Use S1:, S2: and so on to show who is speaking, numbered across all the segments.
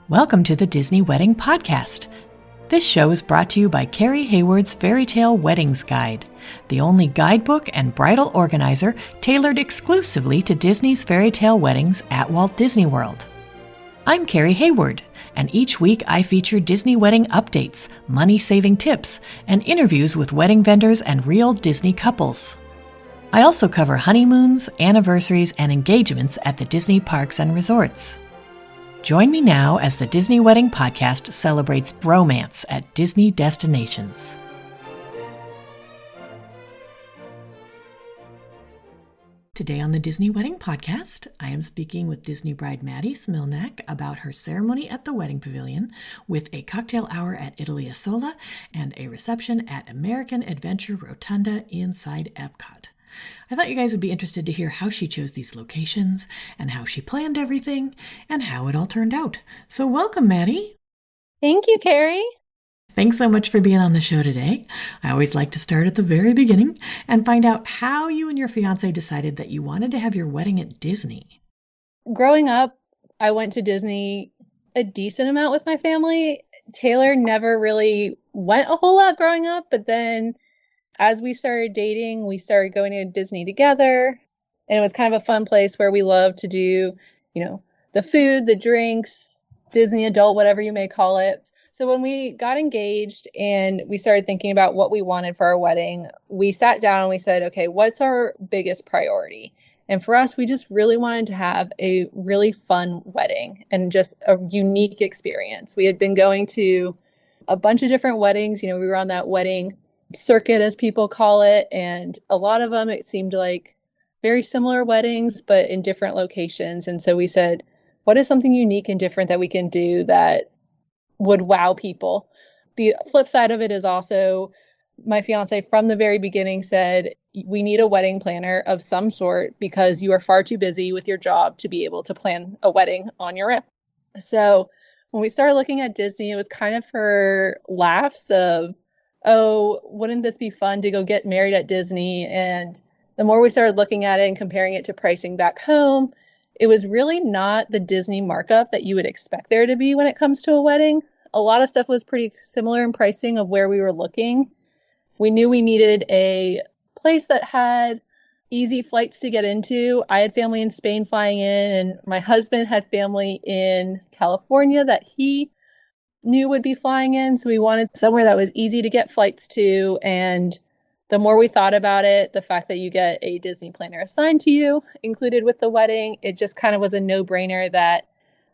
S1: Welcome to the Disney Wedding Podcast. This show is brought to you by Carrie Hayward's Fairytale Weddings Guide, the only guidebook and bridal organizer tailored exclusively to Disney's fairytale weddings at Walt Disney World. I'm Carrie Hayward, and each week I feature Disney wedding updates, money-saving tips, and interviews with wedding vendors and real Disney couples. I also cover honeymoons, anniversaries, and engagements at the Disney parks and resorts. Join me now as the Disney Wedding Podcast celebrates romance at Disney destinations. Today on the Disney Wedding Podcast, I am speaking with Disney bride Maddie Smilnak about her ceremony at the Wedding Pavilion with a cocktail hour at Italy Isola and a reception at American Adventure Rotunda inside EPCOT. I thought you guys would be interested to hear how she chose these locations and how she planned everything and how it all turned out. So welcome, Maddie.
S2: Thank you, Carrie.
S1: Thanks so much for being on the show today. I always like to start at the very beginning and find out how you and your fiance decided that you wanted to have your wedding at Disney.
S2: Growing up, I went to Disney a decent amount with my family. Taylor never really went a whole lot growing up, but then as we started dating, we started going to Disney together, and it was kind of a fun place where we love to do, the food, the drinks, Disney adult, whatever you may call it. So when we got engaged and we started thinking about what we wanted for our wedding, we sat down and we said, okay, what's our biggest priority? And for us, we just really wanted to have a really fun wedding and just a unique experience. We had been going to a bunch of different weddings. We were on that wedding circuit, as people call it, and a lot of them, it seemed like very similar weddings, but in different locations. And so we said, what is something unique and different that we can do that would wow people? The flip side of it is also my fiance from the very beginning said, we need a wedding planner of some sort because you are far too busy with your job to be able to plan a wedding on your own. So when we started looking at Disney, it was kind of for laughs of, oh, wouldn't this be fun to go get married at Disney? And the more we started looking at it and comparing it to pricing back home, it was really not the Disney markup that you would expect there to be when it comes to a wedding. A lot of stuff was pretty similar in pricing of where we were looking. We knew we needed a place that had easy flights to get into. I had family in Spain flying in, and my husband had family in California that he knew would be flying in. So we wanted somewhere that was easy to get flights to. And the more we thought about it, the fact that you get a Disney planner assigned to you included with the wedding, it just kind of was a no-brainer that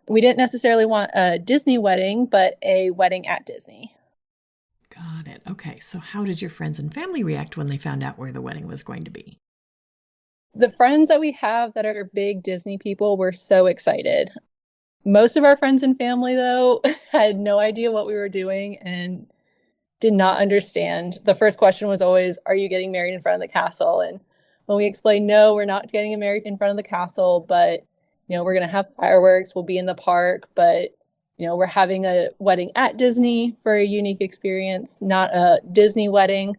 S2: we didn't necessarily want a Disney wedding, but a wedding at Disney.
S1: Got it. Okay. So how did your friends and family react when they found out where the wedding was going to be?
S2: The friends that we have that are big Disney people were so excited. Most of our friends and family, though, had no idea what we were doing and did not understand. The first question was always, are you getting married in front of the castle? And when we explained, no, we're not getting married in front of the castle, but, we're going to have fireworks, we'll be in the park, but, we're having a wedding at Disney for a unique experience, not a Disney wedding.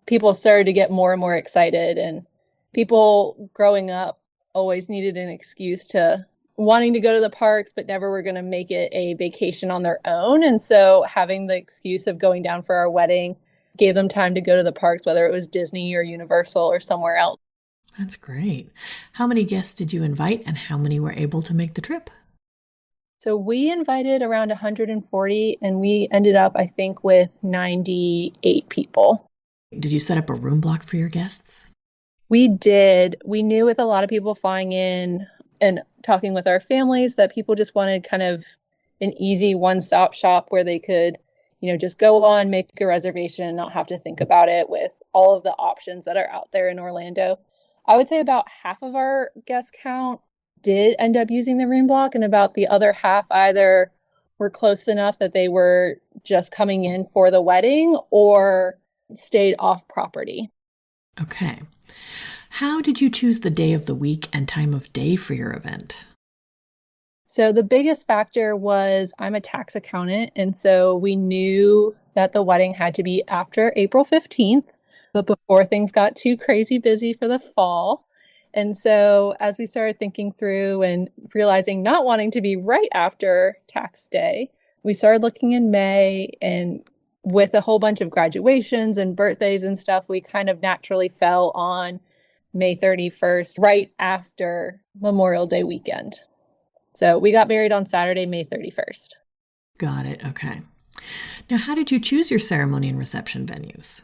S2: People started to get more and more excited, and people growing up always needed an excuse to wanting to go to the parks, but never were going to make it a vacation on their own. And so having the excuse of going down for our wedding gave them time to go to the parks, whether it was Disney or Universal or somewhere else.
S1: That's great. How many guests did you invite and how many were able to make the trip?
S2: So we invited around 140 and we ended up, I think, with 98 people.
S1: Did you set up a room block for your guests?
S2: We did. We knew with a lot of people flying in and talking with our families that people just wanted kind of an easy one-stop shop where they could, just go on, make a reservation and not have to think about it with all of the options that are out there in Orlando. I would say about half of our guest count did end up using the room block, and about the other half either were close enough that they were just coming in for the wedding or stayed off property.
S1: Okay. How did you choose the day of the week and time of day for your event?
S2: So the biggest factor was I'm a tax accountant, and so we knew that the wedding had to be after April 15th, but before things got too crazy busy for the fall. And so as we started thinking through and realizing not wanting to be right after tax day, we started looking in May, and with a whole bunch of graduations and birthdays and stuff, we kind of naturally fell on May 31st, right after Memorial Day weekend. So we got married on Saturday, May 31st.
S1: Got it. Okay. Now, how did you choose your ceremony and reception venues?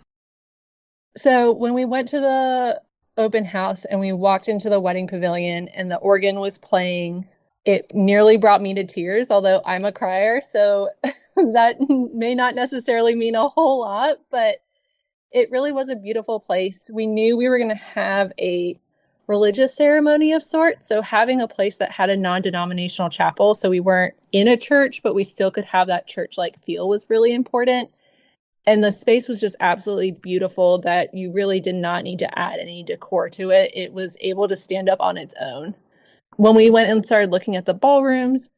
S2: So when we went to the open house and we walked into the wedding pavilion and the organ was playing, it nearly brought me to tears, although I'm a crier, so that may not necessarily mean a whole lot, but it really was a beautiful place. We knew we were going to have a religious ceremony of sorts, so having a place that had a non-denominational chapel, so we weren't in a church, but we still could have that church-like feel, was really important. And the space was just absolutely beautiful, that you really did not need to add any decor to it. It was able to stand up on its own. When we went and started looking at the ballrooms,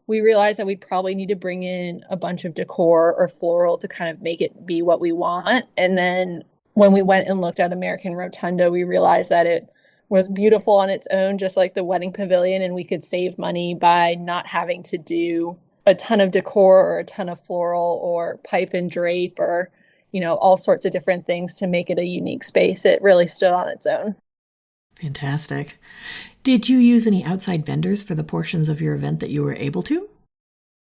S2: we realized that we'd probably need to bring in a bunch of decor or floral to kind of make it be what we want. And then when we went and looked at American Rotunda, we realized that it was beautiful on its own, just like the wedding pavilion, and we could save money by not having to do a ton of decor or a ton of floral or pipe and drape or, all sorts of different things to make it a unique space. It really stood on its own.
S1: Fantastic. Did you use any outside vendors for the portions of your event that you were able to?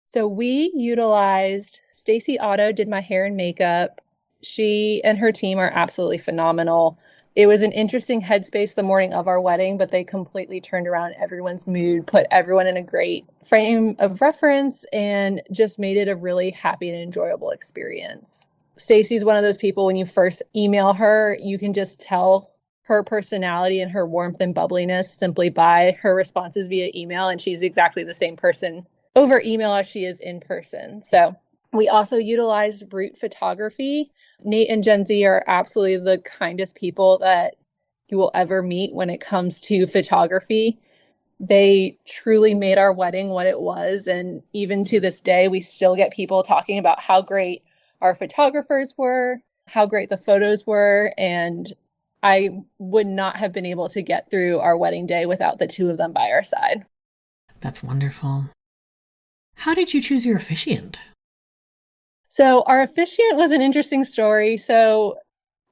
S2: So we utilized Stacy Otto, did my hair and makeup. She and her team are absolutely phenomenal. It was an interesting headspace the morning of our wedding, but they completely turned around everyone's mood, put everyone in a great frame of reference, and just made it a really happy and enjoyable experience. Stacy's one of those people, when you first email her, you can just tell her personality and her warmth and bubbliness simply by her responses via email, and she's exactly the same person over email as she is in person. So we also utilized route photography. Nate and Gen Z are absolutely the kindest people that you will ever meet when it comes to photography. They truly made our wedding what it was. And even to this day, we still get people talking about how great our photographers were, how great the photos were. And I would not have been able to get through our wedding day without the two of them by our side.
S1: That's wonderful. How did you choose your officiant?
S2: So our officiant was an interesting story. So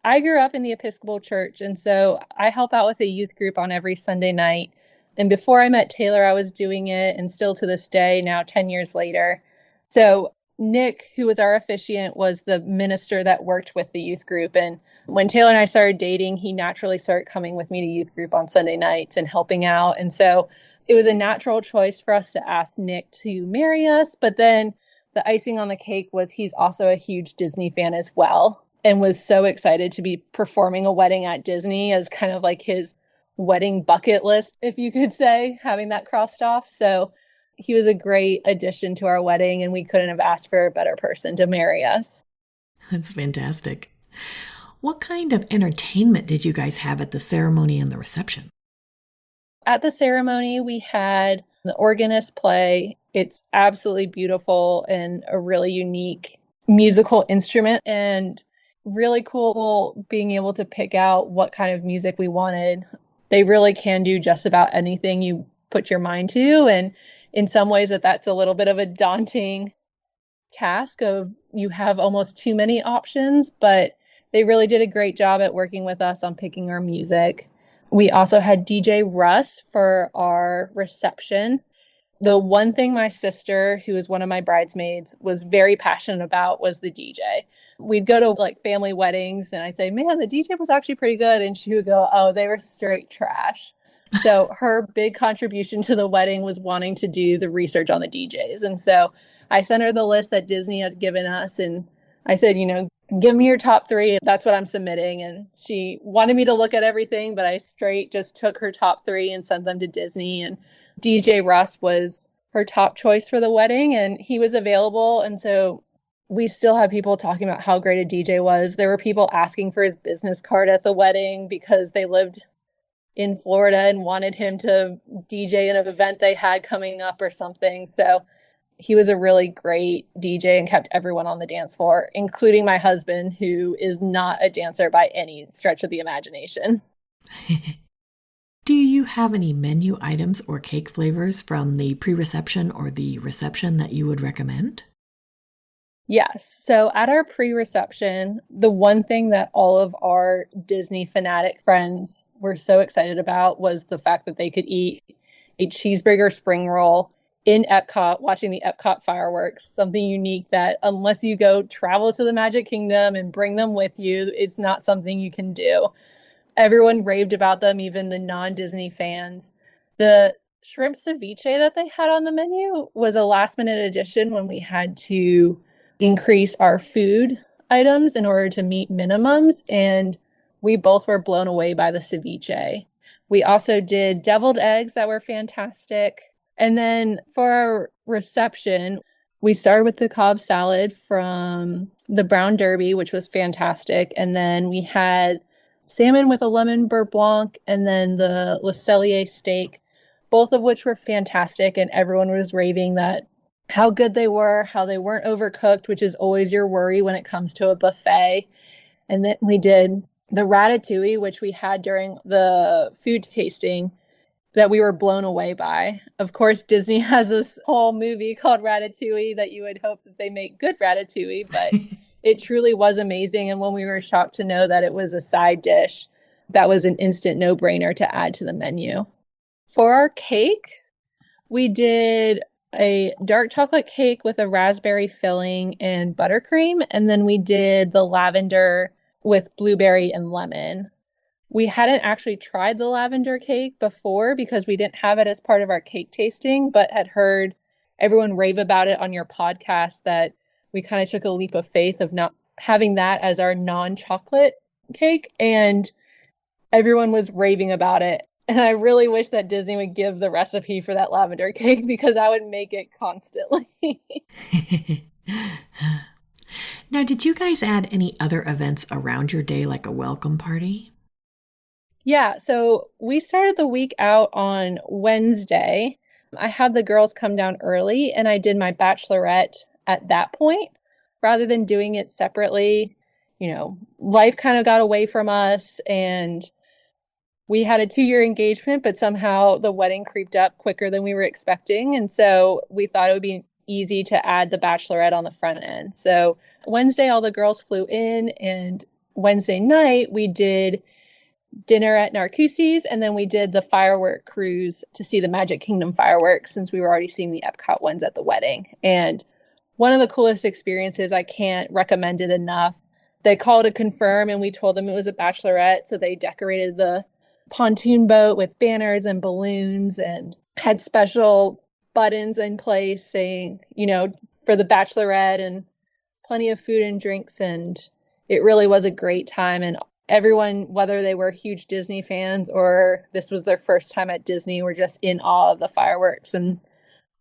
S2: I grew up in the Episcopal Church, and so I help out with a youth group on every Sunday night. And before I met Taylor, I was doing it, and still to this day, now 10 years later. So Nick, who was our officiant, was the minister that worked with the youth group. And when Taylor and I started dating, he naturally started coming with me to youth group on Sunday nights and helping out. And so it was a natural choice for us to ask Nick to marry us. But then the icing on the cake was he's also a huge Disney fan as well, and was so excited to be performing a wedding at Disney as kind of like his wedding bucket list, if you could say, having that crossed off. So he was a great addition to our wedding, and we couldn't have asked for a better person to marry us.
S1: That's fantastic. What kind of entertainment did you guys have at the ceremony and the reception?
S2: At the ceremony, we had the organist play. It's absolutely beautiful and a really unique musical instrument, and really cool being able to pick out what kind of music we wanted. They really can do just about anything you put your mind to. And in some ways that's a little bit of a daunting task of you have almost too many options, but they really did a great job at working with us on picking our music. We also had DJ Russ for our reception. The one thing my sister, who is one of my bridesmaids, was very passionate about was the DJ. We'd go to like family weddings and I'd say, man, the DJ was actually pretty good. And she would go, oh, they were straight trash. So her big contribution to the wedding was wanting to do the research on the DJs. And so I sent her the list that Disney had given us. And I said, give me your top 3. That's what I'm submitting. And she wanted me to look at everything, but I straight just took her top 3 and sent them to Disney. And DJ Russ was her top choice for the wedding, and he was available. And so we still have people talking about how great a DJ was. There were people asking for his business card at the wedding because they lived in Florida and wanted him to DJ in an event they had coming up or something. So he was a really great DJ and kept everyone on the dance floor, including my husband, who is not a dancer by any stretch of the imagination.
S1: Do you have any menu items or cake flavors from the pre-reception or the reception that you would recommend?
S2: Yes. So at our pre-reception, the one thing that all of our Disney fanatic friends were so excited about was the fact that they could eat a cheeseburger spring roll in Epcot, watching the Epcot fireworks, something unique that unless you go travel to the Magic Kingdom and bring them with you, it's not something you can do. Everyone raved about them, even the non-Disney fans. The shrimp ceviche that they had on the menu was a last minute addition when we had to increase our food items in order to meet minimums, and we both were blown away by the ceviche. We also did deviled eggs that were fantastic. And then for our reception, we started with the Cobb salad from the Brown Derby, which was fantastic. And then we had salmon with a lemon beurre blanc, and then the Le Cellier steak, both of which were fantastic. And everyone was raving that how good they were, how they weren't overcooked, which is always your worry when it comes to a buffet. And then we did the ratatouille, which we had during the food tasting, that we were blown away by. Of course, Disney has this whole movie called Ratatouille that you would hope that they make good ratatouille, but it truly was amazing. And when we were shocked to know that it was a side dish, that was an instant no-brainer to add to the menu. For our cake, we did a dark chocolate cake with a raspberry filling and buttercream, and then we did the lavender with blueberry and lemon. We hadn't actually tried the lavender cake before because we didn't have it as part of our cake tasting, but had heard everyone rave about it on your podcast, that we kind of took a leap of faith of not having that as our non-chocolate cake, and everyone was raving about it. And I really wish that Disney would give the recipe for that lavender cake because I would make it constantly.
S1: Now, did you guys add any other events around your day, like a welcome party?
S2: Yeah, so we started the week out on Wednesday. I had the girls come down early and I did my bachelorette at that point rather than doing it separately. You know, life kind of got away from us and we had a 2-year engagement, but somehow the wedding creeped up quicker than we were expecting. And so we thought it would be easy to add the bachelorette on the front end. So Wednesday, all the girls flew in, and Wednesday night we did dinner at Narcoossee's, and then we did the firework cruise to see the Magic Kingdom fireworks since we were already seeing the Epcot ones at the wedding. And one of the coolest experiences, I can't recommend it enough. They called to confirm and we told them it was a bachelorette, so they decorated the pontoon boat with banners and balloons and had special buttons in place saying, you know, for the bachelorette, and plenty of food and drinks. And it really was a great time. And everyone, whether they were huge Disney fans or this was their first time at Disney, were just in awe of the fireworks and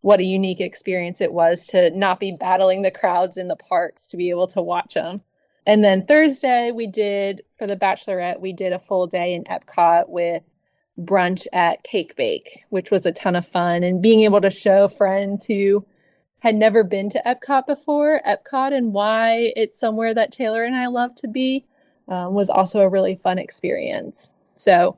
S2: what a unique experience it was to not be battling the crowds in the parks, to be able to watch them. And then Thursday for the bachelorette, we did a full day in Epcot with brunch at Cake Bake, which was a ton of fun. And being able to show friends who had never been to Epcot before, Epcot and why it's somewhere that Taylor and I love to be, was also a really fun experience. So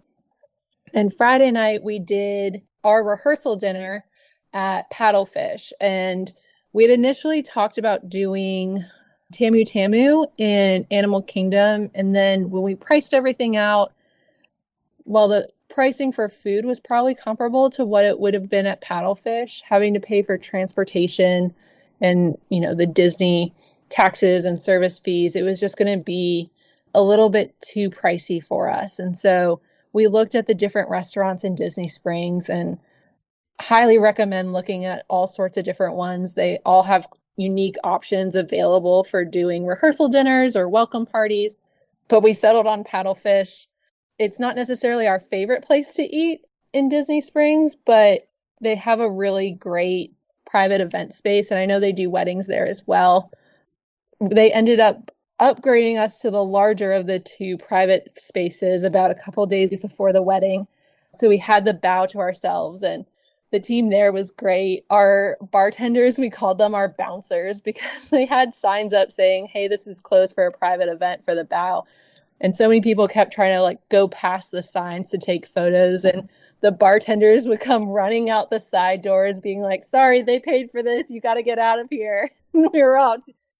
S2: then Friday night, we did our rehearsal dinner at Paddlefish. And we had initially talked about doing Tamu Tamu in Animal Kingdom. And then when we priced everything out, well, the pricing for food was probably comparable to what it would have been at Paddlefish, having to pay for transportation and, you know, the Disney taxes and service fees. It was just going to be a little bit too pricey for us. And so we looked at the different restaurants in Disney Springs and highly recommend looking at all sorts of different ones. They all have unique options available for doing rehearsal dinners or welcome parties, but we settled on Paddlefish. It's not necessarily our favorite place to eat in Disney Springs, but they have a really great private event space, and I know they do weddings there as well. They ended up upgrading us to the larger of the two private spaces about a couple days before the wedding. So we had the bow to ourselves, and the team there was great. Our bartenders, we called them our bouncers because they had signs up saying, hey, this is closed for a private event for the bow. And so many people kept trying to like go past the signs to take photos, and the bartenders would come running out the side doors being like, sorry, they paid for this. You got to get out of here. We were all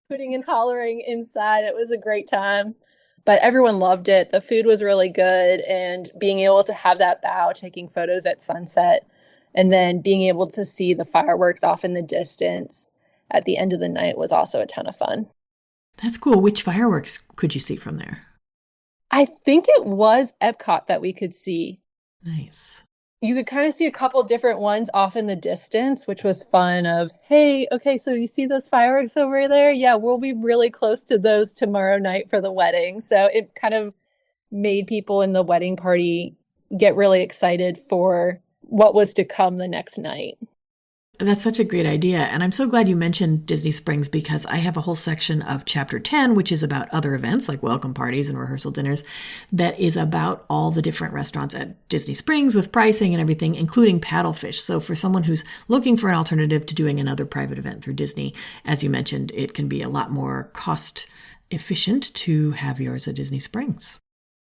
S2: hooting and hollering inside. It was a great time. But everyone loved it. The food was really good. And being able to have that bow, taking photos at sunset, and then being able to see the fireworks off in the distance at the end of the night was also a ton of fun.
S1: That's cool. Which fireworks could you see from there?
S2: I think it was EPCOT that we could see.
S1: Nice.
S2: You could kind of see a couple different ones off in the distance, which was fun of, hey, okay, so you see those fireworks over there? Yeah, we'll be really close to those tomorrow night for the wedding. So it kind of made people in the wedding party get really excited for what was to come the next night.
S1: That's such a great idea. And I'm so glad you mentioned Disney Springs, because I have a whole section of Chapter 10, which is about other events like welcome parties and rehearsal dinners, that is about all the different restaurants at Disney Springs with pricing and everything, including paddlefish. So for someone who's looking for an alternative to doing another private event through Disney, as you mentioned, it can be a lot more cost efficient to have yours at Disney Springs.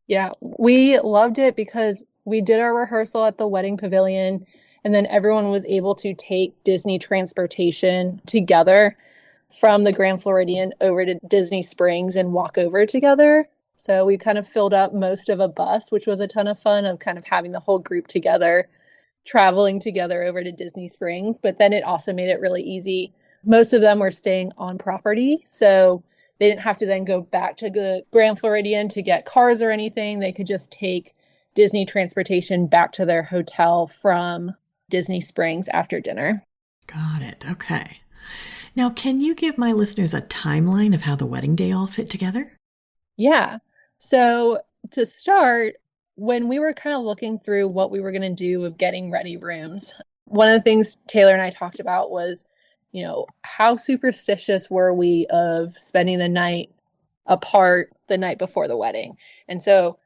S2: Yeah, we loved it because we did our rehearsal at the Wedding Pavilion, and then everyone was able to take Disney transportation together from the Grand Floridian over to Disney Springs and walk over together. So we kind of filled up most of a bus, which was a ton of fun, of kind of having the whole group together, traveling together over to Disney Springs. But then it also made it really easy. Most of them were staying on property, so they didn't have to then go back to the Grand Floridian to get cars or anything. They could just take Disney transportation back to their hotel from Disney Springs after dinner.
S1: Got it. Okay. Now, can you give my listeners a timeline of how the wedding day all fit together?
S2: Yeah. So to start, when we were kind of looking through what we were going to do with getting ready rooms, one of the things Taylor and I talked about was, how superstitious were we of spending the night apart the night before the wedding? And so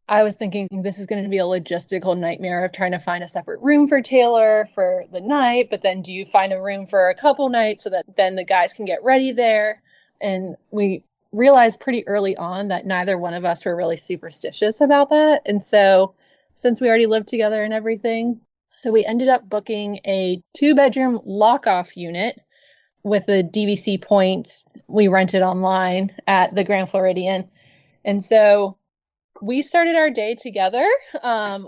S2: I was thinking this is going to be a logistical nightmare of trying to find a separate room for Taylor for the night, but then do you find a room for a couple nights so that then the guys can get ready there? And we realized pretty early on that neither one of us were really superstitious about that. And so since we already lived together and everything, so we ended up booking a 2-bedroom lock-off unit with the DVC points we rented online at the Grand Floridian. And so we started our day together.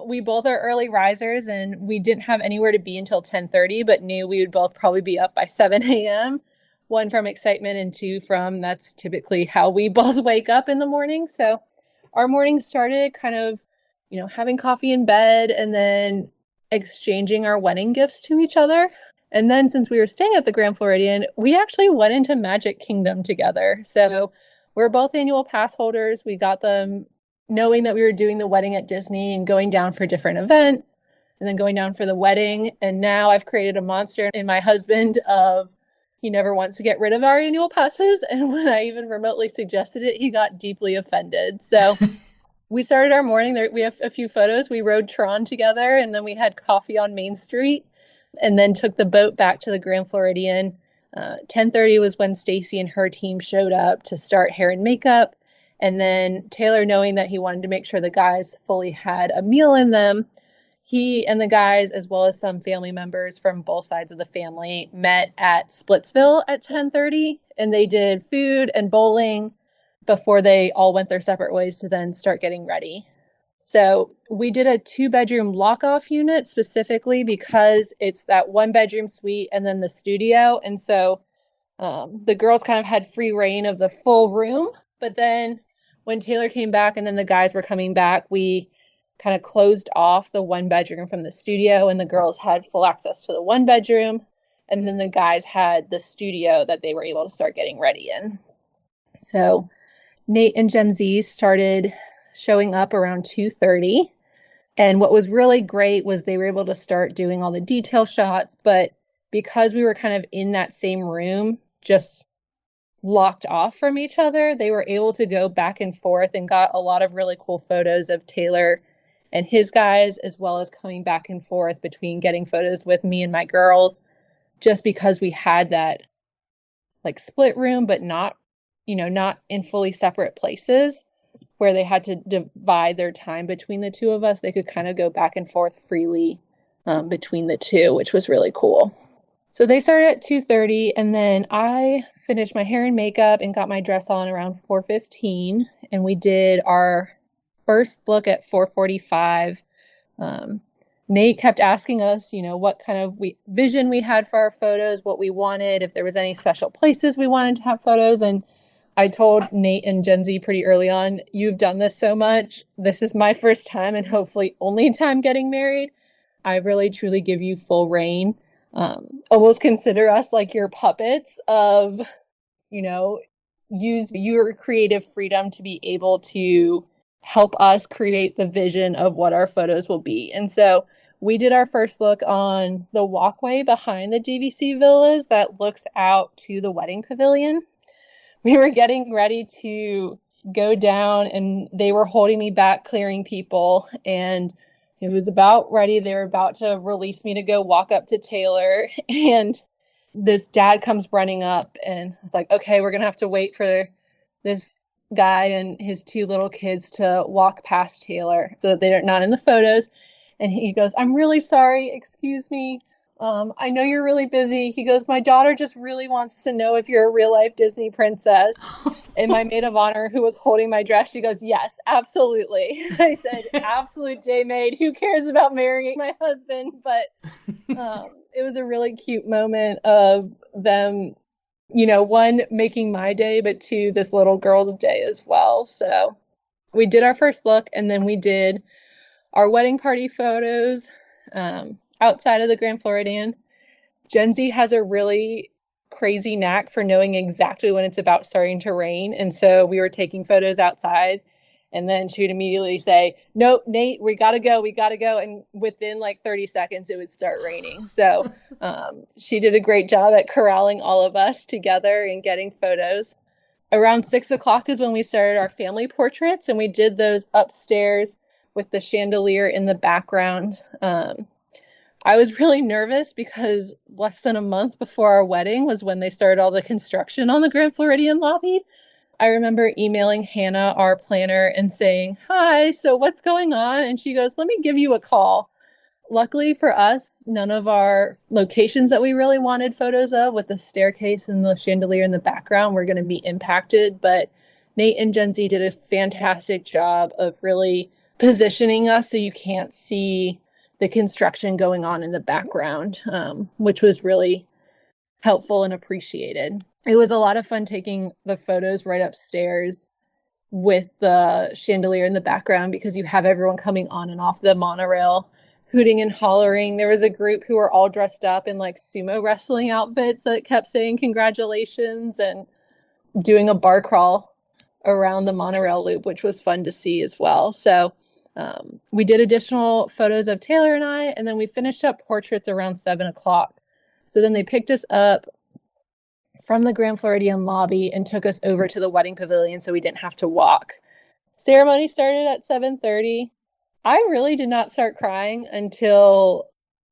S2: We both are early risers, and we didn't have anywhere to be until 10:30, but knew we would both probably be up by 7 a.m. One from excitement, and two from that's typically how we both wake up in the morning. So our morning started kind of, having coffee in bed and then exchanging our wedding gifts to each other. And then since we were staying at the Grand Floridian, we actually went into Magic Kingdom together. So we're both annual pass holders. We got them knowing that we were doing the wedding at Disney and going down for different events and then going down for the wedding. And now I've created a monster in my husband of he never wants to get rid of our annual passes. And when I even remotely suggested it, he got deeply offended. So we started our morning there. We have a few photos. We rode Tron together, and then we had coffee on Main Street and then took the boat back to the Grand Floridian. 10:30 was when Stacy and her team showed up to start hair and makeup. And then Taylor, knowing that he wanted to make sure the guys fully had a meal in them, he and the guys, as well as some family members from both sides of the family, met at Splitsville at 10:30, and they did food and bowling before they all went their separate ways to then start getting ready. So we did a 2-bedroom lock-off unit specifically because it's that 1-bedroom suite and then the studio. And so the girls kind of had free reign of the full room. But then when Taylor came back and then the guys were coming back, we kind of closed off the 1-bedroom from the studio, and the girls had full access to the 1-bedroom. And then the guys had the studio that they were able to start getting ready in. So Nate and Gen Z started showing up around 2:30. And what was really great was they were able to start doing all the detail shots. But because we were kind of in that same room, just locked off from each other, they were able to go back and forth and got a lot of really cool photos of Taylor and his guys, as well as coming back and forth between getting photos with me and my girls, just because we had that like split room, but not in fully separate places, where they had to divide their time between the two of us. They could kind of go back and forth freely between the two, which was really cool. So they started at 2:30, and then I finished my hair and makeup and got my dress on around 4:15, and we did our first look at 4:45. Nate kept asking us, what kind of vision we had for our photos, what we wanted, if there was any special places we wanted to have photos. And I told Nate and Gen Z pretty early on, you've done this so much. This is my first time and hopefully only time getting married. I really, truly give you full reign. Almost consider us like your puppets of, use your creative freedom to be able to help us create the vision of what our photos will be. And so we did our first look on the walkway behind the DVC villas that looks out to the wedding pavilion. We were getting ready to go down and they were holding me back, clearing people. And it was about ready. They were about to release me to go walk up to Taylor. And this dad comes running up and I was like, okay, we're going to have to wait for this guy and his two little kids to walk past Taylor so that they're not in the photos. And he goes, I'm really sorry. Excuse me. I know you're really busy. He goes, my daughter just really wants to know if you're a real life Disney princess. And my maid of honor who was holding my dress, she goes, yes, absolutely. I said, absolute day maid. Who cares about marrying my husband? But it was a really cute moment of them, one, making my day, but two, this little girl's day as well. So we did our first look, and then we did our wedding party photos outside of the Grand Floridian. Gen Z has a really crazy knack for knowing exactly when it's about starting to rain. And so we were taking photos outside, and then she would immediately say, nope, Nate, we got to go. And within like 30 seconds, it would start raining. So she did a great job at corralling all of us together and getting photos. Around 6 o'clock is when we started our family portraits, and we did those upstairs with the chandelier in the background. I was really nervous because less than a month before our wedding was when they started all the construction on the Grand Floridian lobby. I remember emailing Hannah, our planner, and saying, hi, so what's going on? And she goes, let me give you a call. Luckily for us, none of our locations that we really wanted photos of with the staircase and the chandelier in the background were going to be impacted. But Nate and Gen Z did a fantastic job of really positioning us so you can't see the construction going on in the background, which was really helpful and appreciated. It was a lot of fun taking the photos right upstairs with the chandelier in the background because you have everyone coming on and off the monorail, hooting and hollering. There was a group who were all dressed up in like sumo wrestling outfits that kept saying congratulations and doing a bar crawl around the monorail loop, which was fun to see as well. So we did additional photos of Taylor and I, and then we finished up portraits around 7 o'clock. So then they picked us up from the Grand Floridian lobby and took us over to the wedding pavilion so we didn't have to walk. Ceremony started at 7:30. I really did not start crying until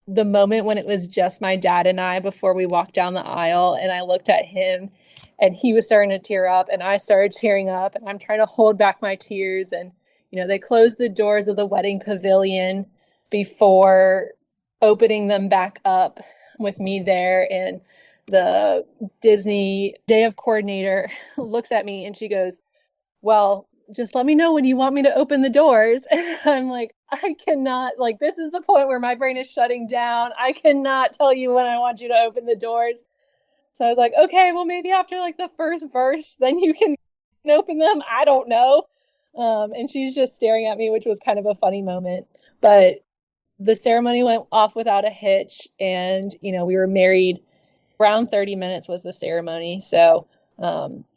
S2: the moment when it was just my dad and I before we walked down the aisle, and I looked at him and he was starting to tear up and I started tearing up, and I'm trying to hold back my tears. And they closed the doors of the wedding pavilion before opening them back up with me there. And the Disney Day of Coordinator looks at me and she goes, well, just let me know when you want me to open the doors. And I'm like, I cannot, this is the point where my brain is shutting down. I cannot tell you when I want you to open the doors. So I was like, okay, well, maybe after the first verse, then you can open them. I don't know. And she's just staring at me, which was kind of a funny moment. But the ceremony went off without a hitch. And, we were married. Around 30 minutes was the ceremony. So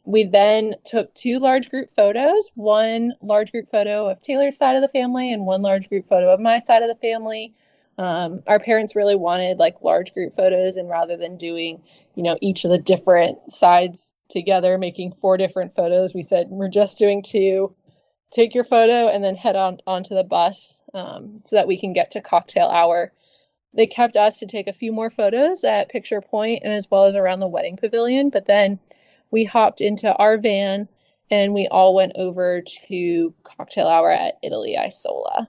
S2: we then took 2 large group photos, one large group photo of Taylor's side of the family and one large group photo of my side of the family. Our parents really wanted large group photos, and rather than doing, each of the different sides together, making 4 different photos, we said, we're just doing 2. Take your photo and then head onto the bus so that we can get to cocktail hour. They kept us to take a few more photos at Picture Point and as well as around the wedding pavilion. But then we hopped into our van and we all went over to cocktail hour at Italy Isola.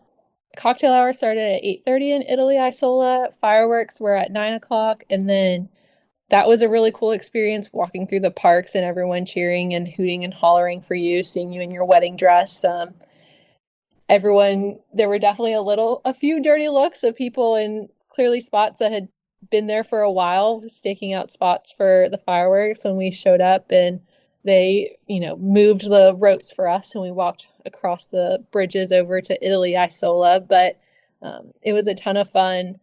S2: Cocktail hour started at 8:30 in Italy Isola. Fireworks were at 9 o'clock, and then that was a really cool experience walking through the parks and everyone cheering and hooting and hollering for you, seeing you in your wedding dress. There were definitely a few dirty looks of people in clearly spots that had been there for a while, staking out spots for the fireworks when we showed up, and they, moved the ropes for us and we walked across the bridges over to Italy Isola. But it was a ton of fun.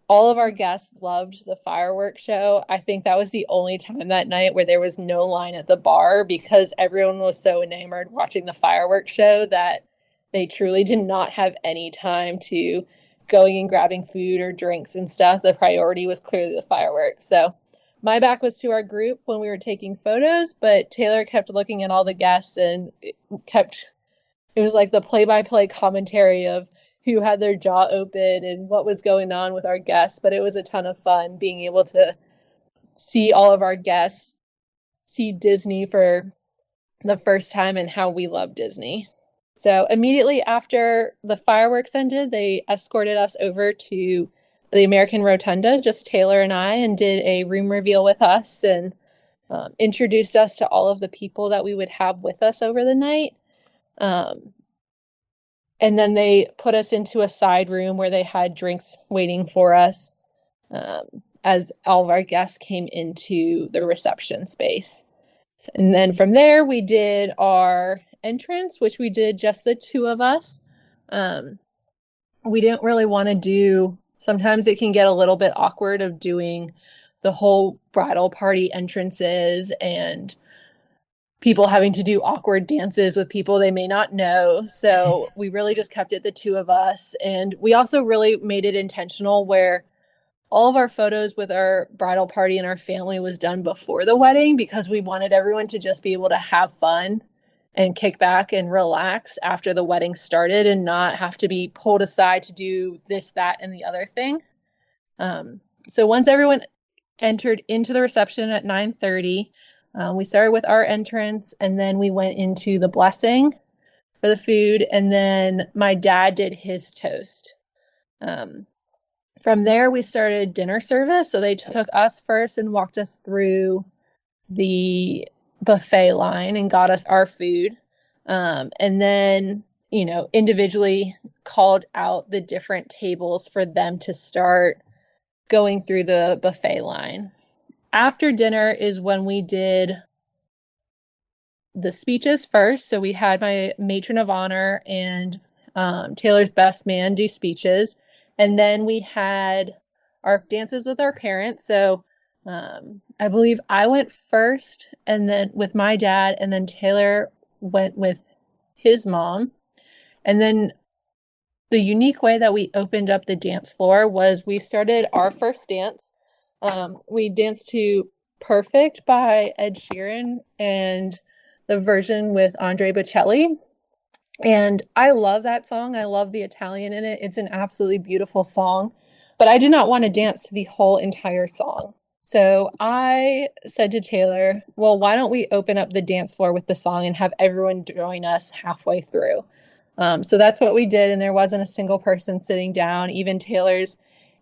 S2: All of our guests loved the fireworks show. I think that was the only time that night where there was no line at the bar, because everyone was so enamored watching the fireworks show that they truly did not have any time to going and grabbing food or drinks and stuff. The priority was clearly the fireworks. So my back was to our group when we were taking photos, but Taylor kept looking at all the guests, and it was like the play-by-play commentary of who had their jaw open and what was going on with our guests. But it was a ton of fun being able to see all of our guests see Disney for the first time and how we love Disney. So immediately after the fireworks ended, they escorted us over to the American Rotunda, just Taylor and I, and did a room reveal with us and introduced us to all of the people that we would have with us over the night. And then they put us into a side room where they had drinks waiting for us as all of our guests came into the reception space. And then from there, we did our entrance, which we did just the two of us. We didn't really want to do, sometimes it can get a little bit awkward of doing the whole bridal party entrances and people having to do awkward dances with people they may not know. So we really just kept it the two of us. And we also really made it intentional where all of our photos with our bridal party and our family was done before the wedding, because we wanted everyone to just be able to have fun and kick back and relax after the wedding started and not have to be pulled aside to do this, that, and the other thing. So once everyone entered into the reception at 9:30, we started with our entrance, and then we went into the blessing for the food, and then my dad did his toast. From there, we started dinner service. So they took us first and walked us through the buffet line and got us our food. And then, individually called out the different tables for them to start going through the buffet line. After dinner is when we did the speeches first. So we had my matron of honor and Taylor's best man do speeches. And then we had our dances with our parents. So I believe I went first, and then with my dad, and then Taylor went with his mom. And then the unique way that we opened up the dance floor was we started our first dance. We danced to Perfect by Ed Sheeran and the version with Andre Bocelli. And I love that song. I love the Italian in it. It's an absolutely beautiful song. But I did not want to dance to the whole entire song. So I said to Taylor, well, why don't we open up the dance floor with the song and have everyone join us halfway through? So that's what we did. And there wasn't a single person sitting down. Even Taylor's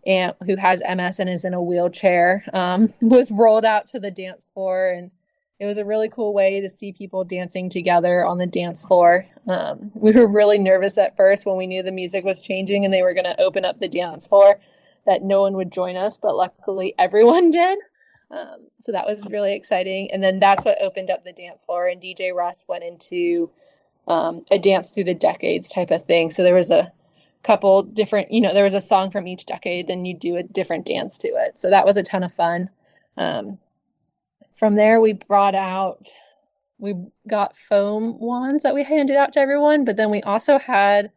S2: aunt, who has MS and is in a wheelchair, was rolled out to the dance floor. And it was a really cool way to see people dancing together on the dance floor. We were really nervous at first when we knew the music was changing and they were going to open up the dance floor, that no one would join us, but luckily everyone did. So that was really exciting. And then that's what opened up the dance floor, and DJ Russ went into a dance through the decades type of thing. So there was a couple different, there was a song from each decade, then you do a different dance to it. So that was a ton of fun. From there, we got foam wands that we handed out to everyone, but then we also had,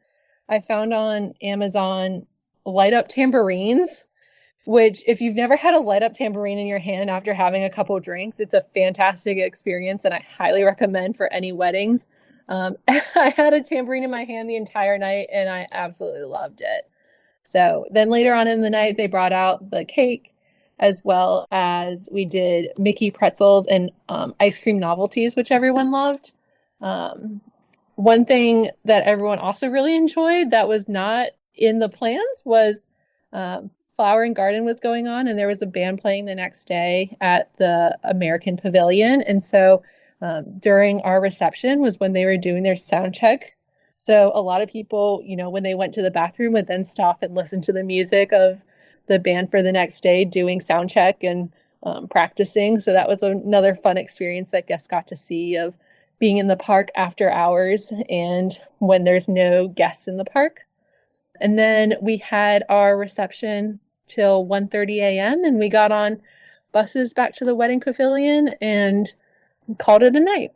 S2: I found on Amazon, light up tambourines, which if you've never had a light up tambourine in your hand after having a couple drinks, it's a fantastic experience and I highly recommend for any weddings. I had a tambourine in my hand the entire night and I absolutely loved it. So then later on in the night, they brought out the cake, as well as we did Mickey pretzels and ice cream novelties, which everyone loved. Um, One thing that everyone also really enjoyed that was not in the plans was Flower and Garden was going on, and there was a band playing the next day at the American Pavilion. And so during our reception was when they were doing their sound check. So a lot of people, when they went to the bathroom would then stop and listen to the music of the band for the next day doing sound check and practicing. So that was another fun experience that guests got to see of being in the park after hours and when there's no guests in the park. And then we had our reception till 1:30 a.m. and we got on buses back to the Wedding Pavilion and called it a night.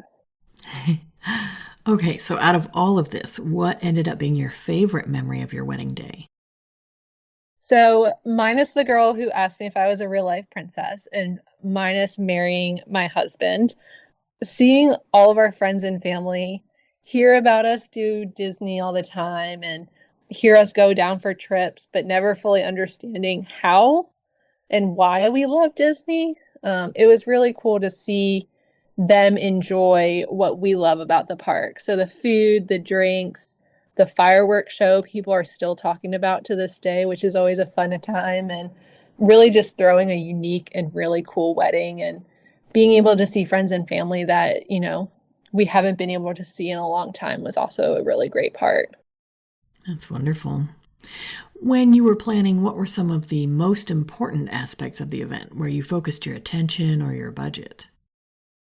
S1: Okay, so out of all of this, what ended up being your favorite memory of your wedding day?
S2: So minus the girl who asked me if I was a real life princess and minus marrying my husband, seeing all of our friends and family hear about us do Disney all the time and hear us go down for trips, but never fully understanding how and why we love Disney. It was really cool to see them enjoy what we love about the park. So the food, the drinks, the fireworks show, people are still talking about to this day, which is always a fun time, and really just throwing a unique and really cool wedding and being able to see friends and family that, we haven't been able to see in a long time was also a really great part.
S1: That's wonderful. When you were planning, what were some of the most important aspects of the event where you focused your attention or your budget?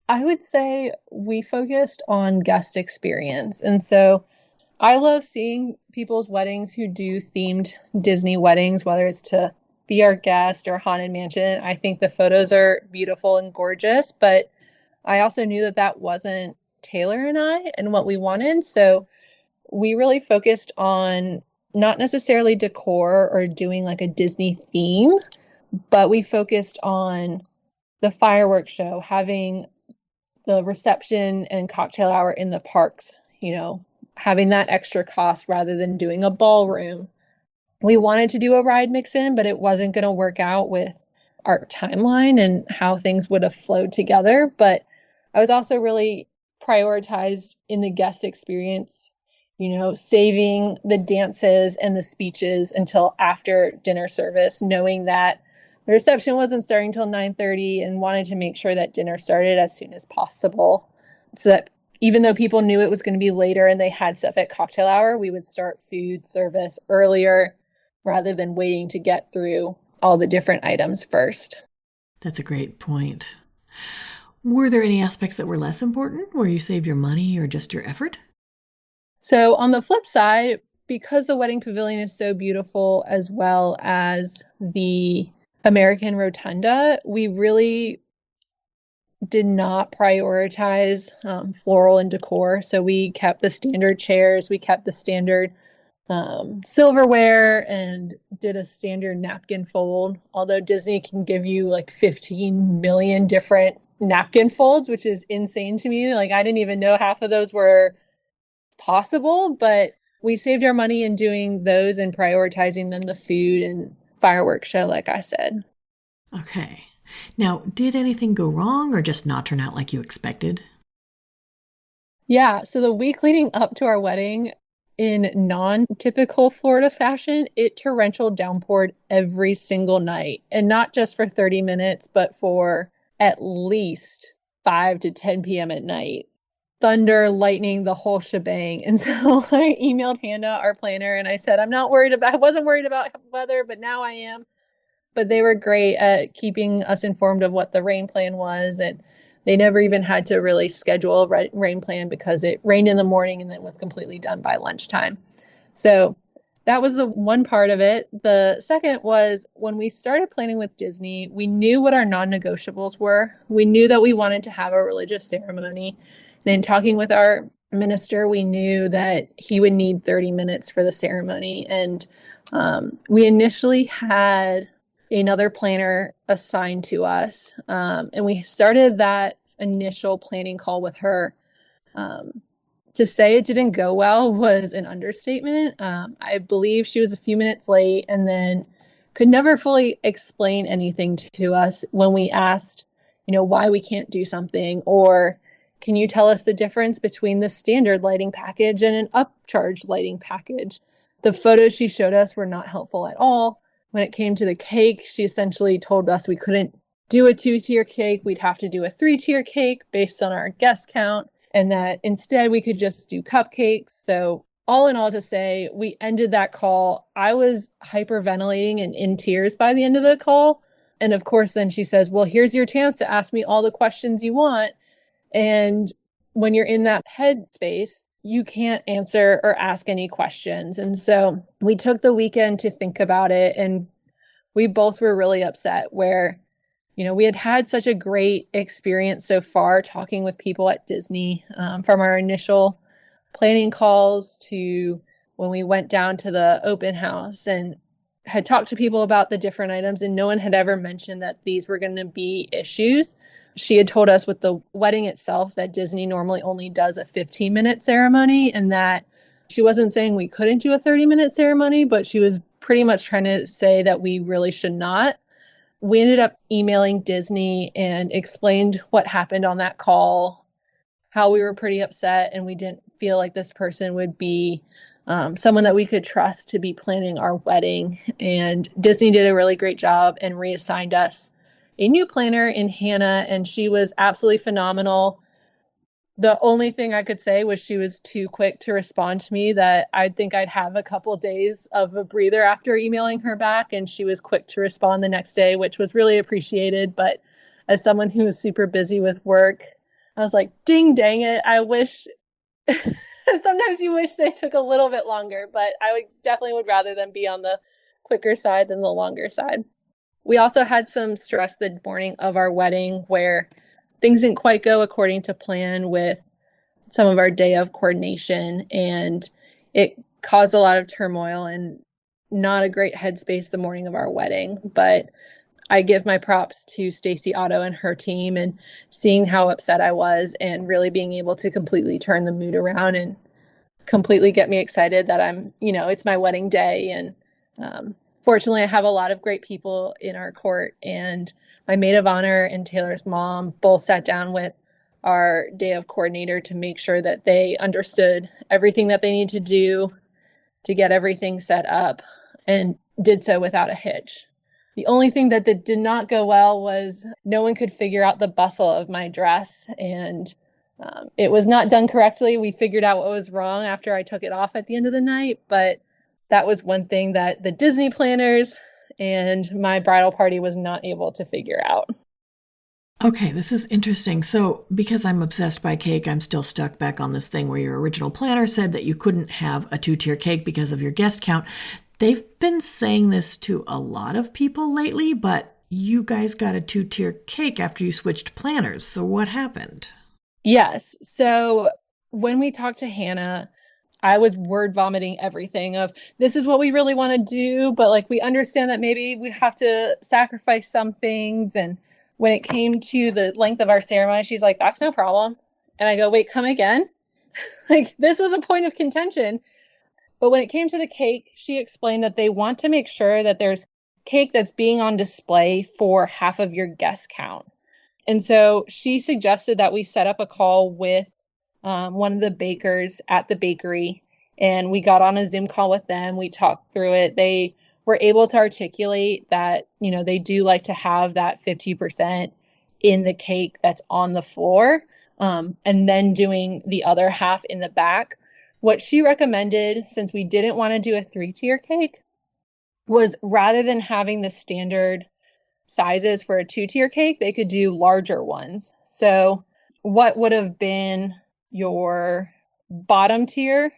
S2: I would say we focused on guest experience. And so I love seeing people's weddings who do themed Disney weddings, whether it's to be our guest or Haunted Mansion. I think the photos are beautiful and gorgeous, but I also knew that that wasn't Taylor and I and what we wanted. So we really focused on not necessarily decor or doing like a Disney theme, but we focused on the fireworks show, having the reception and cocktail hour in the parks, having that extra cost rather than doing a ballroom. We wanted to do a ride mix in, but it wasn't going to work out with our timeline and how things would have flowed together. But I was also really prioritized in the guest experience, saving the dances and the speeches until after dinner service, knowing that the reception wasn't starting until 9:30 and wanted to make sure that dinner started as soon as possible so that even though people knew it was going to be later and they had stuff at cocktail hour, we would start food service earlier rather than waiting to get through all the different items first.
S1: That's a great point. Were there any aspects that were less important where you saved your money or just your effort?
S2: So on the flip side, because the Wedding Pavilion is so beautiful as well as the American Rotunda, we really did not prioritize floral and decor. So we kept the standard chairs, we kept the standard silverware, and did a standard napkin fold. Although Disney can give you like 15 million different napkin folds, which is insane to me. Like I didn't even know half of those were possible, but we saved our money in doing those and prioritizing then the food and fireworks show, like I said.
S1: Okay. Now, did anything go wrong or just not turn out like you expected?
S2: Yeah, so the week leading up to our wedding, in non-typical Florida fashion, it torrential downpoured every single night. And not just for 30 minutes, but for at least 5 to 10 p.m. at night. Thunder, lightning, the whole shebang. And so I emailed Hannah, our planner, and I said, I wasn't worried about weather, but now I am. But they were great at keeping us informed of what the rain plan was. And they never even had to really schedule a rain plan because it rained in the morning and then was completely done by lunchtime. So that was the one part of it. The second was when we started planning with Disney, we knew what our non-negotiables were. We knew that we wanted to have a religious ceremony. And in talking with our minister, we knew that he would need 30 minutes for the ceremony. And we initially had another planner assigned to us. And we started that initial planning call with her. To say it didn't go well was an understatement. I believe she was a few minutes late and then could never fully explain anything to us when we asked, why we can't do something or can you tell us the difference between the standard lighting package and an upcharge lighting package? The photos she showed us were not helpful at all. When it came to the cake, she essentially told us we couldn't do a 2-tier cake. We'd have to do a 3-tier cake based on our guest count, and that instead we could just do cupcakes. So all in all, to say, we ended that call. I was hyperventilating and in tears by the end of the call. And of course, then she says, well, here's your chance to ask me all the questions you want. And when you're in that headspace, you can't answer or ask any questions. And so we took the weekend to think about it. And we both were really upset where, we had had such a great experience so far talking with people at Disney, from our initial planning calls to when we went down to the open house and had talked to people about the different items, and no one had ever mentioned that these were going to be issues. She had told us with the wedding itself that Disney normally only does a 15-minute ceremony, and that she wasn't saying we couldn't do a 30-minute ceremony, but she was pretty much trying to say that we really should not. We ended up emailing Disney and explained what happened on that call, how we were pretty upset, and we didn't feel like this person would be someone that we could trust to be planning our wedding. And Disney did a really great job and reassigned us a new planner in Hannah, and she was absolutely phenomenal. The only thing I could say was she was too quick to respond to me, that I think I'd have a couple days of a breather after emailing her back, and she was quick to respond the next day, which was really appreciated. But as someone who was super busy with work, I was like, ding, dang it. I wish, sometimes you wish they took a little bit longer, but I definitely would rather them be on the quicker side than the longer side. We also had some stress the morning of our wedding where things didn't quite go according to plan with some of our day of coordination, and it caused a lot of turmoil and not a great headspace the morning of our wedding. But I give my props to Stacy Otto and her team, and seeing how upset I was and really being able to completely turn the mood around and completely get me excited that it's my wedding day. And fortunately, I have a lot of great people in our court, and my maid of honor and Taylor's mom both sat down with our day of coordinator to make sure that they understood everything that they need to do to get everything set up, and did so without a hitch. The only thing that did not go well was no one could figure out the bustle of my dress, and it was not done correctly. We figured out what was wrong after I took it off at the end of the night, but that was one thing that the Disney planners and my bridal party was not able to figure out.
S1: Okay, this is interesting. So because I'm obsessed by cake, I'm still stuck back on this thing where your original planner said that you couldn't have a 2-tier cake because of your guest count. They've been saying this to a lot of people lately, but you guys got a 2-tier cake after you switched planners. So what happened?
S2: Yes. So when we talked to Hannah, I was word vomiting everything of, this is what we really want to do, but we understand that maybe we have to sacrifice some things. And when it came to the length of our ceremony, she's like, that's no problem. And I go, wait, come again? This was a point of contention. But when it came to the cake, she explained that they want to make sure that there's cake that's being on display for half of your guest count. And so she suggested that we set up a call with one of the bakers at the bakery, and we got on a Zoom call with them. We talked through it. They were able to articulate that, they do like to have that 50% in the cake that's on the floor, and then doing the other half in the back. What she recommended, since we didn't want to do a 3-tier cake, was rather than having the standard sizes for a 2-tier cake, they could do larger ones. So what would have been your bottom tier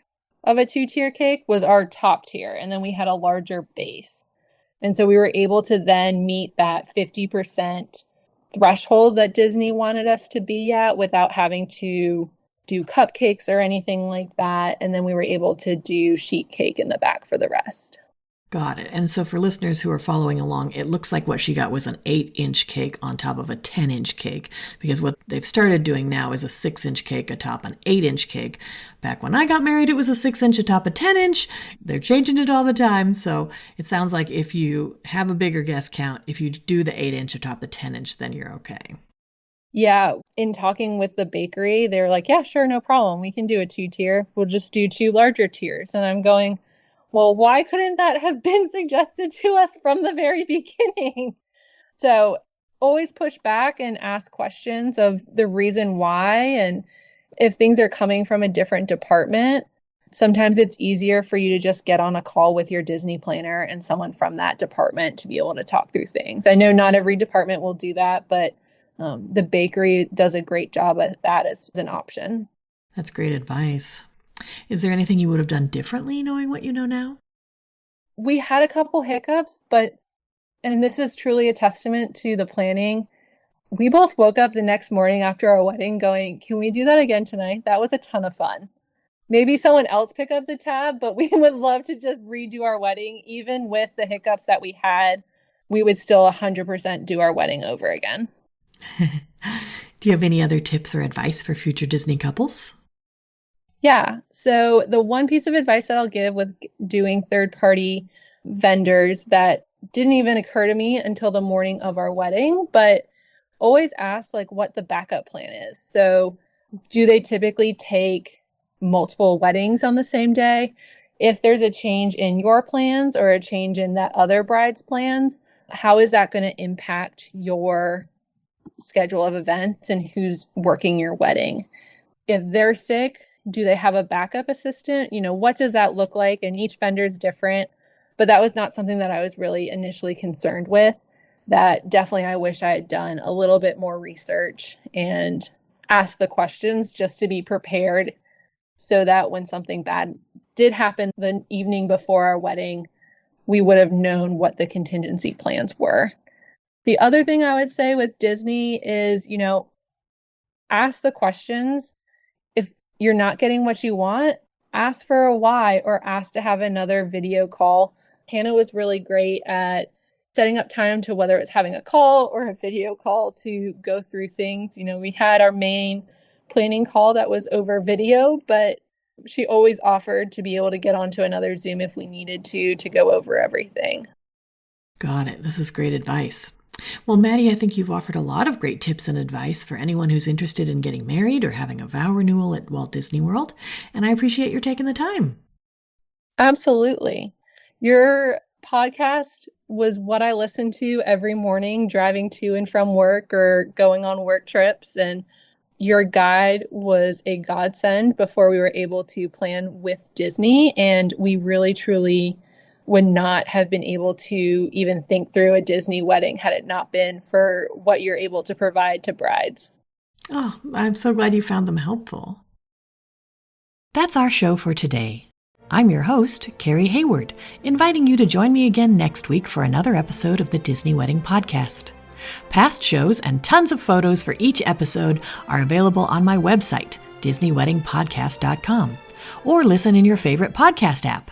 S2: of a 2-tier cake was our top tier, and then we had a larger base. And so we were able to then meet that 50% threshold that Disney wanted us to be at without having to do cupcakes or anything like that. And then we were able to do sheet cake in the back for the rest.
S1: Got it. And so for listeners who are following along, it looks like what she got was an 8-inch cake on top of a 10-inch cake, because what they've started doing now is a 6-inch cake atop an 8-inch cake. Back when I got married, it was a 6-inch atop a 10-inch. They're changing it all the time. So it sounds like if you have a bigger guest count, if you do the 8-inch atop the 10-inch, then you're okay.
S2: Yeah, in talking with the bakery, they're like, yeah, sure, no problem. We can do a 2-tier. We'll just do 2 larger tiers. And I'm going, well, why couldn't that have been suggested to us from the very beginning? So always push back and ask questions of the reason why. And if things are coming from a different department, sometimes it's easier for you to just get on a call with your Disney planner and someone from that department to be able to talk through things. I know not every department will do that, but the bakery does a great job at that as an option.
S1: That's great advice. Is there anything you would have done differently knowing what you know now?
S2: We had a couple hiccups, and this is truly a testament to the planning. We both woke up the next morning after our wedding going, can we do that again tonight? That was a ton of fun. Maybe someone else pick up the tab, but we would love to just redo our wedding. Even with the hiccups that we had, we would still 100% do our wedding over again.
S1: Do you have any other tips or advice for future Disney couples?
S2: Yeah. So the one piece of advice that I'll give with doing third-party vendors that didn't even occur to me until the morning of our wedding, but always ask like what the backup plan is. So do they typically take multiple weddings on the same day? If there's a change in your plans or a change in that other bride's plans, how is that going to impact your schedule of events and who's working your wedding? If they're sick, do they have a backup assistant? What does that look like? And each vendor is different, but that was not something that I was really initially concerned with. That definitely I wish I had done a little bit more research and asked the questions just to be prepared so that when something bad did happen the evening before our wedding, we would have known what the contingency plans were. The other thing I would say with Disney is, ask the questions. If you're not getting what you want, ask for a why or ask to have another video call. Hannah was really great at setting up time to whether it's having a call or a video call to go through things. We had our main planning call that was over video, but she always offered to be able to get onto another Zoom if we needed to go over everything.
S1: Got it. This is great advice. Well, Maddie, I think you've offered a lot of great tips and advice for anyone who's interested in getting married or having a vow renewal at Walt Disney World, and I appreciate your taking the time.
S2: Absolutely. Your podcast was what I listened to every morning driving to and from work or going on work trips, and your guide was a godsend before we were able to plan with Disney, and we really truly would not have been able to even think through a Disney wedding had it not been for what you're able to provide to brides.
S1: Oh, I'm so glad you found them helpful. That's our show for today. I'm your host, Carrie Hayward, inviting you to join me again next week for another episode of the Disney Wedding Podcast. Past shows and tons of photos for each episode are available on my website, DisneyWeddingPodcast.com, or listen in your favorite podcast app.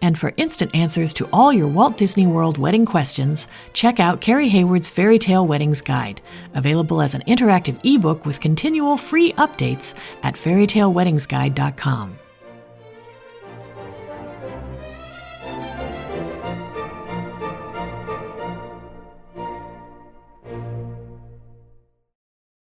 S1: And for instant answers to all your Walt Disney World wedding questions, check out Carrie Hayward's Fairytale Weddings Guide, available as an interactive ebook with continual free updates at fairytaleweddingsguide.com.